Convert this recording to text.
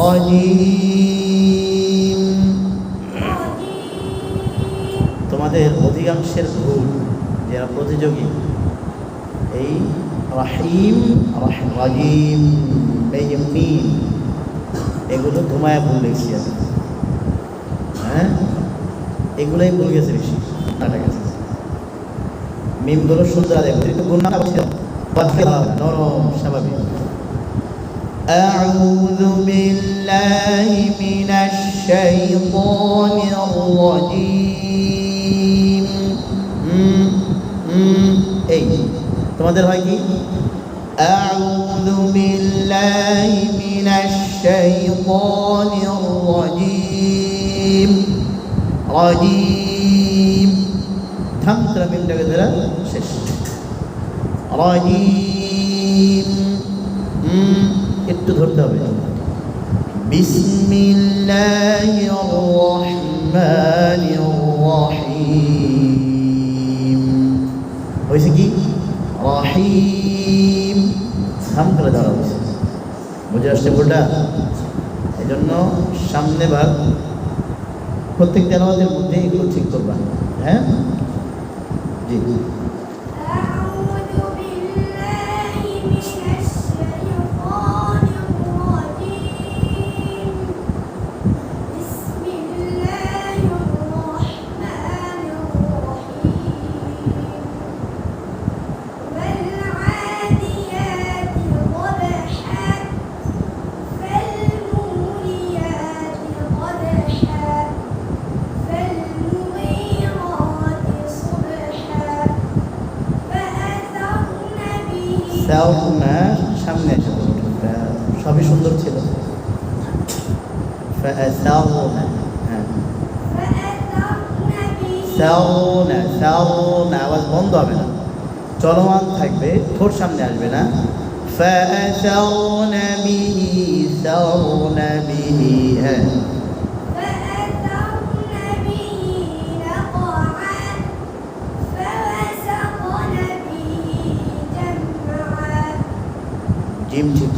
রাজিম। তোমাদের অধিকাংশের ভুল যারা প্রতিযোগী এই রাহিম রাজিম এই যে মিম এগুলো ধুমায় ভুল লিখছি আমি, হ্যাঁ এগুলোই ভুল গেছে বেশি, কাটা গেছে মিমগুলো সুন্দর দেখো একটু গুণ না ছিল নরম স্বাভাবিক। أعوذ بالله من الشيطان الرجيم। এই তোমাদের হয় কি أعوذ بالله من الشيطان الرجيم রাজিম থাম তোরা মিমটাকে ধরা শেষ রাজিম একটু ধরতে হবে। বিসমিল্লাহির রহমানির রহিম হয়েছে কি রহিম থাম করে ধরা হয়েছে, বুঝে আসছে বলটা? এই জন্য সামনে ভাগ প্রত্যেক তেলাওয়াতের মধ্যে এগুলো ঠিক করবা, হ্যাঁ জি। সামনে এসে সবই সুন্দর ছিল। আওয়াজ বন্ধ হবে না, চলমান থাকবে, ঠোঁট সামনে আসবে না। হ্যাঁ জিম ঠিক